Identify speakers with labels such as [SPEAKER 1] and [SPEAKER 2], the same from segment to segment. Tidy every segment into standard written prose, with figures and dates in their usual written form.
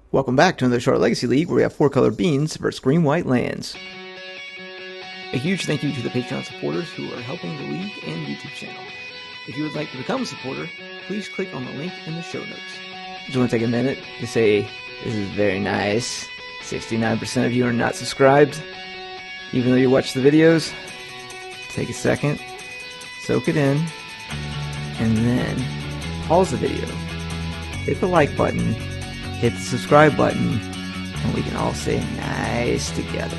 [SPEAKER 1] Welcome back to another short Legacy League where we have 4-color beans versus green-white lands. A huge thank you to the Patreon supporters who are helping the league and YouTube channel. If you would like to become a supporter, please click on the link in the show notes. Just want to take a minute to say this is very nice. 69% of you are not subscribed, even though you watch the videos. Take a second, soak it in, and then pause the video. Hit the like button, hit the subscribe button, and we can all say nice together.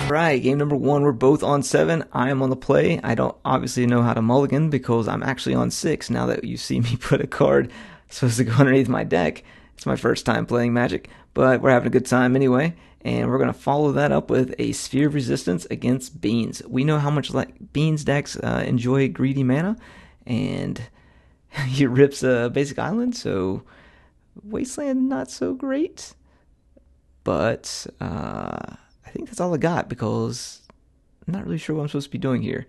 [SPEAKER 1] Alright, game number 1, we're both on 7. I am on the play. I don't obviously know how to mulligan because I'm actually on 6 now that you see me put a card supposed to go underneath my deck. It's my first time playing Magic, but we're having a good time anyway. And we're going to follow that up with a Sphere of Resistance against Beans. We know how much Beans decks enjoy greedy mana, and he rips a basic island, so Wasteland not so great. But I think that's all I got because I'm not really sure what I'm supposed to be doing here.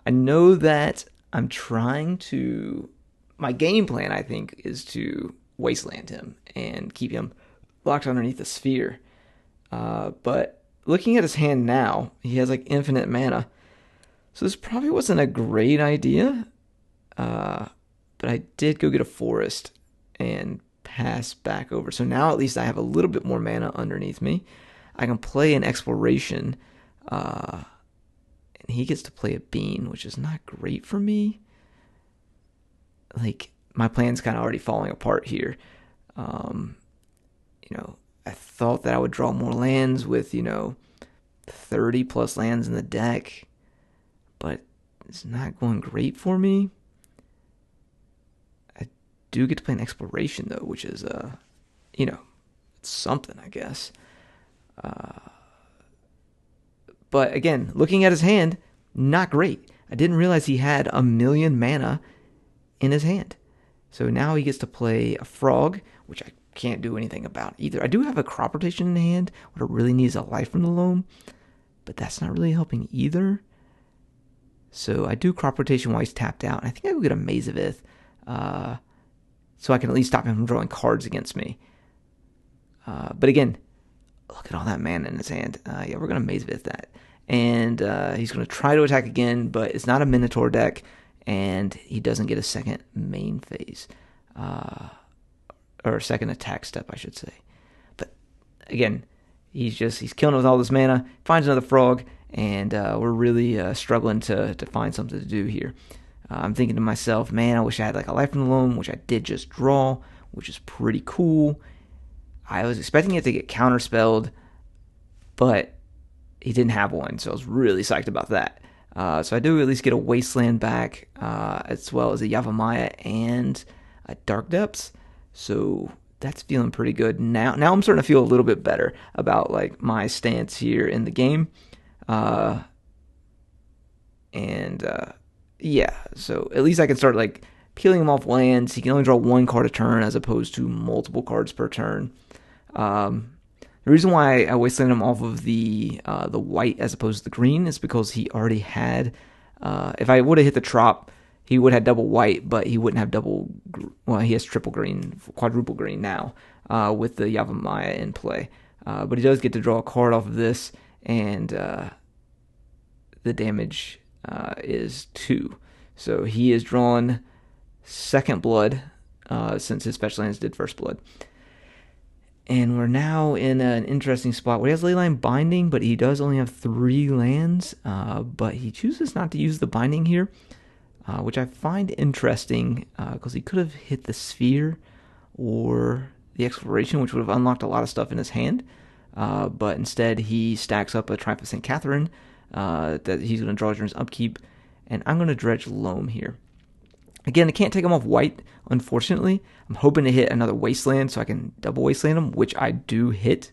[SPEAKER 1] I know that I'm trying to... My game plan, I think, is to Wasteland him and keep him locked underneath the Sphere. But looking at his hand now, he has like infinite mana. So this probably wasn't a great idea. But I did go get a forest and pass back over. So now at least I have a little bit more mana underneath me. I can play an exploration. And he gets to play a bean, which is not great for me. Like, my plan's kind of already falling apart here. I thought that I would draw more lands with, 30 plus lands in the deck, but it's not going great for me. I do get to play an exploration though, which is, it's something, I guess. But again, looking at his hand, not great. I didn't realize he had 1 million mana in his hand. So now he gets to play a frog, which I can't do anything about either. I do have a crop rotation in hand. What I really need is a life from the loam, but that's not really helping either. So I do crop rotation while he's tapped out. And I think I will get a Maze of Ith, so I can at least stop him from drawing cards against me. But again, look at all that mana in his hand. Yeah, we're going to Maze of Ith that. And he's going to try to attack again, but it's not a Minotaur deck, and he doesn't get a second main phase. Or a second attack step, I should say. But again, he's killing it with all this mana, finds another frog, and we're really struggling to find something to do here. I'm thinking to myself, man, I wish I had like a life from the loam, which I did just draw, which is pretty cool. I was expecting it to get counterspelled, but he didn't have one, so I was really psyched about that. So I do at least get a Wasteland back, as well as a Yavimaya and a Dark Depths. So that's feeling pretty good. Now I'm starting to feel a little bit better about like my stance here in the game. Yeah, so at least I can start like peeling him off lands. He can only draw 1 card a turn as opposed to multiple cards per turn. The reason why I wasteland him off of the white as opposed to the green is because he already had, if I would have hit the Trop, he would have double white, but he wouldn't have he has triple green, quadruple green now, with the Yavimaya in play. But he does get to draw a card off of this, and the damage is 2. So he is drawn second blood, since his special lands did first blood. And we're now in an interesting spot where he has Leyline Binding, but he does only have 3 lands, but he chooses not to use the Binding here. Which I find interesting because he could have hit the Sphere or the Exploration, which would have unlocked a lot of stuff in his hand. But instead, he stacks up a Triumph of St. Catherine that he's going to draw during his upkeep, and I'm going to dredge Loam here. Again, I can't take him off white, unfortunately. I'm hoping to hit another Wasteland so I can double Wasteland him, which I do hit,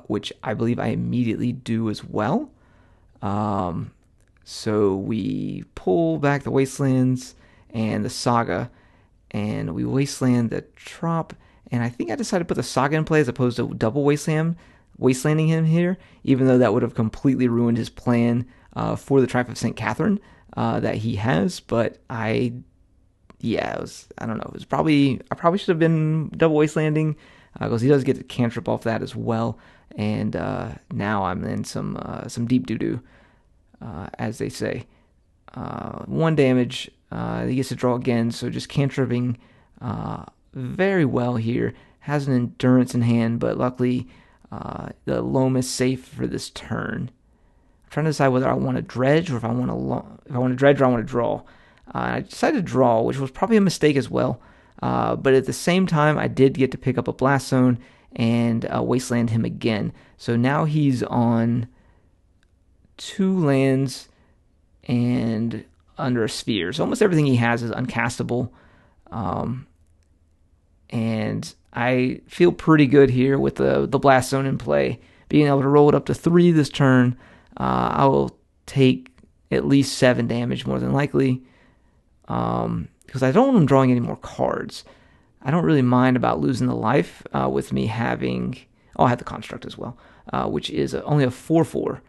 [SPEAKER 1] which I believe I immediately do as well. So we pull back the Wastelands and the Saga, and we Wasteland the Trop, and I think I decided to put the Saga in play as opposed to double Wasteland, wastelanding him here, even though that would have completely ruined his plan for the Triumph of St. Catherine that he has. But I don't know. It was I probably should have been double wastelanding because he does get a cantrip off that as well. And now I'm in some deep doo-doo, as they say. 1 damage. He gets to draw again, so just cantripping very well here. Has an endurance in hand, but luckily the loam is safe for this turn. I'm trying to decide whether I want to dredge or if I want to dredge or I want to draw. I decided to draw, which was probably a mistake as well. But at the same time, I did get to pick up a Blast Zone and wasteland him again. So now he's on 2 lands and under a sphere. So almost everything he has is uncastable. And I feel pretty good here with the Blast Zone in play. Being able to roll it up to 3 this turn, I will take at least 7 damage more than likely. Because I don't want him drawing any more cards. I don't really mind about losing the life with me having... Oh, I have the Construct as well, which is only a 4/4.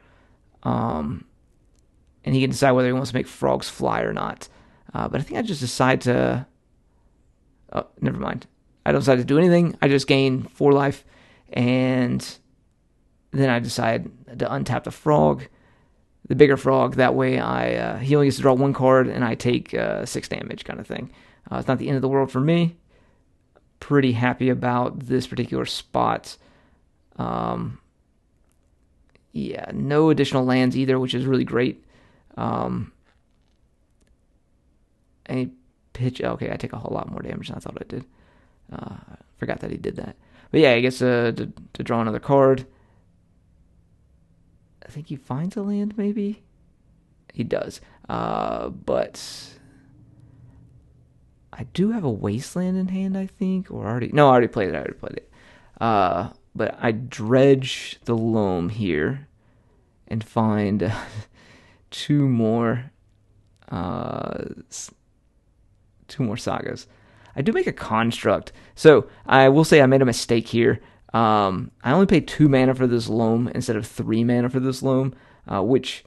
[SPEAKER 1] And he can decide whether he wants to make frogs fly or not. But I think I just decide to... Oh, never mind. I don't decide to do anything. I just gain 4 life, and then I decide to untap the frog, the bigger frog. That way he only gets to draw 1 card, and I take 6 damage kind of thing. It's not the end of the world for me. Pretty happy about this particular spot. Yeah, no additional lands either, which is really great. Any pitch? Okay, I take a whole lot more damage than I thought I did. Forgot that he did that. But yeah, he gets to draw another card. I think he finds a land, maybe? He does. But I do have a wasteland in hand, I think. I already played it. But I dredge the loam here and find 2 more sagas. I do make a construct. So I will say I made a mistake here. I only paid 2 mana for this loam instead of 3 mana for this loam, which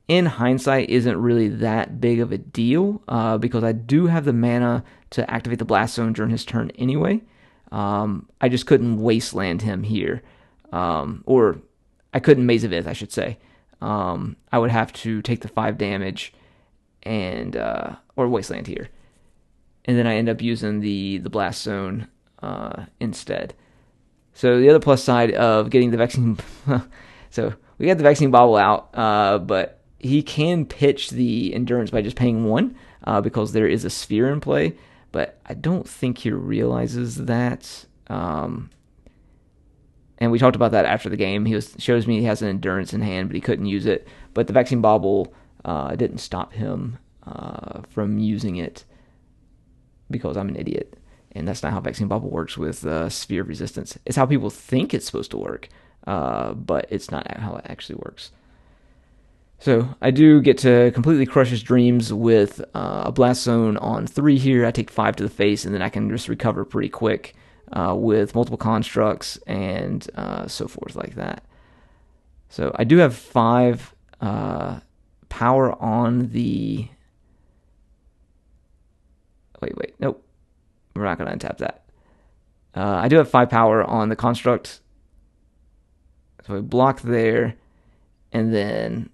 [SPEAKER 1] in hindsight isn't really that big of a deal because I do have the mana to activate the Blast Zone during his turn anyway. I just couldn't wasteland him here. Or I couldn't Maze of Ith, I should say. I would have to take the 5 damage and or wasteland here. And then I end up using the Blast Zone instead. So the other plus side of getting the Vexing... so we got the Vexing Bauble out, but he can pitch the Endurance by just paying 1 because there is a sphere in play. But I don't think he realizes that. And we talked about that after the game. Shows me he has an Endurance in hand, but he couldn't use it. But the Vexing Bauble didn't stop him from using it because I'm an idiot. And that's not how Vexing Bauble works with Sphere of Resistance. It's how people think it's supposed to work, but it's not how it actually works. So I do get to completely crush his dreams with a Blast Zone on 3 here. I take 5 to the face, and then I can just recover pretty quick with multiple constructs and so forth like that. So I do have 5 power on the... Wait, nope. We're not going to untap that. I do have 5 power on the construct. So we block there, and then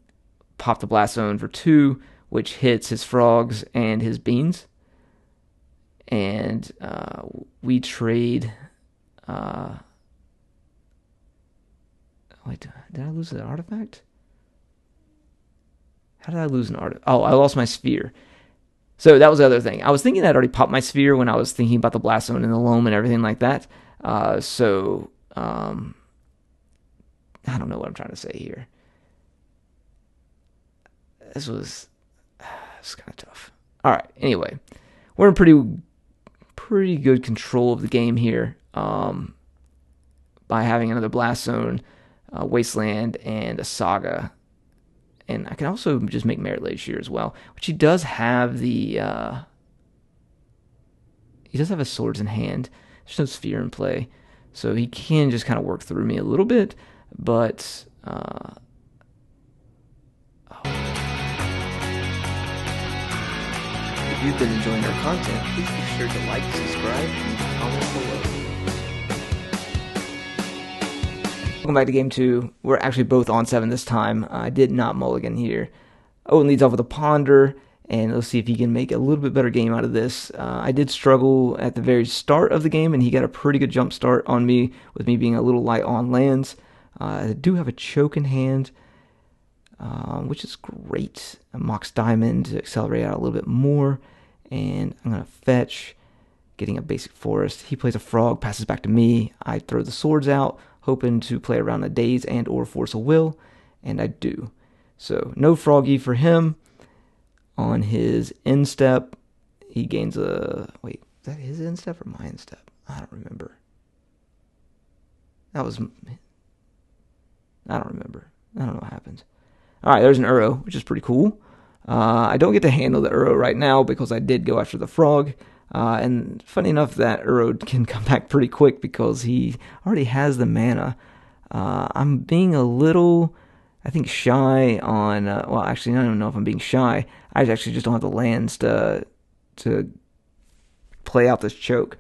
[SPEAKER 1] pop the Blast Zone for 2, which hits his frogs and his beans. And we trade... Wait, did I lose an artifact? How did I lose an artifact? Oh, I lost my sphere. So that was the other thing. I was thinking I'd already popped my sphere when I was thinking about the Blast Zone and the loam and everything like that. I don't know what I'm trying to say here. This was kind of tough. All right. Anyway, we're in pretty good control of the game here by having another Blast Zone, Wasteland, and a Saga. And I can also just make Merit Lage here as well, which he does have the... he does have his swords in hand. There's no sphere in play, so he can just kind of work through me a little bit. But if you've been enjoying our content, please be sure to like, subscribe, and leave a comment below. Welcome back to game 2. We're actually both on 7 this time. I did not mulligan here. Owen leads off with a ponder, and let's see if he can make a little bit better game out of this. I did struggle at the very start of the game, and he got a pretty good jump start on me, with me being a little light on lands. I do have a choke in hand, which is great. A Mox Diamond to accelerate out a little bit more, and I'm going to fetch, getting a basic forest. He plays a frog, passes back to me. I throw the swords out, hoping to play around a Daze and or Force of Will, and I do. So no froggy for him. On his end step, he gains a... Wait, is that his end step or my end step? I don't remember. I don't remember. I don't know what happened. Alright, there's an Uro, which is pretty cool. I don't get to handle the Uro right now because I did go after the frog. And funny enough, that Uro can come back pretty quick because he already has the mana. I'm being a little, I think, shy on... well, actually, I don't know if I'm being shy. I actually just don't have the lands to play out this choke.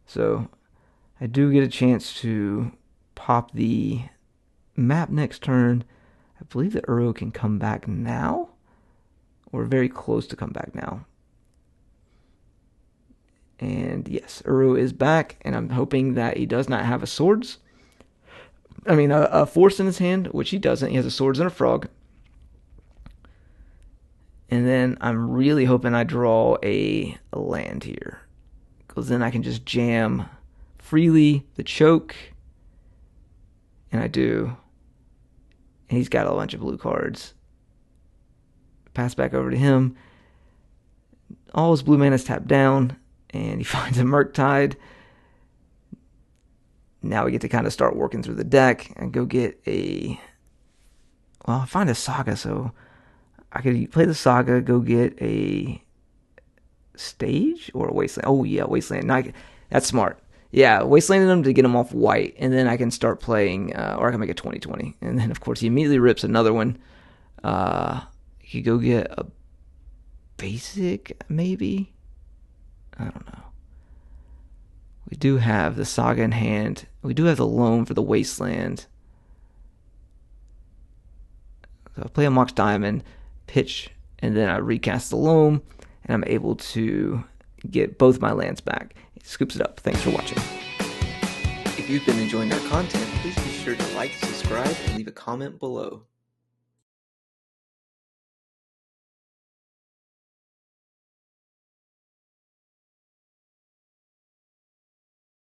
[SPEAKER 1] So I do get a chance to pop the map next turn. I believe the Uro can come back now, or very close to come back now. And yes, Uro is back, and I'm hoping that he does not have a force in his hand, which he doesn't. He has a swords and a frog. And then I'm really hoping I draw a land here, because then I can just jam freely the choke, and I do. And he's got a bunch of blue cards. Pass back over to him. All his blue mana is tapped down, and he finds a Murktide. Now we get to kind of start working through the deck and go get a... Well, I find a Saga, so I could play the Saga, go get a Stage or a Wasteland. Oh, yeah, Wasteland. That's smart. Yeah, Wastelanding him to get him off white, and then I can start playing, or I can make a 20/20. And then, of course, he immediately rips another one. He could go get a basic, maybe? I don't know. We do have the Saga in hand. We do have the loan for the Wasteland. So I play a Mox Diamond, pitch, and then I recast the loan, and I'm able to get both my lands back. It scoops it up. Thanks for watching. If you've been enjoying our content, please be sure to like, subscribe, and leave a comment below.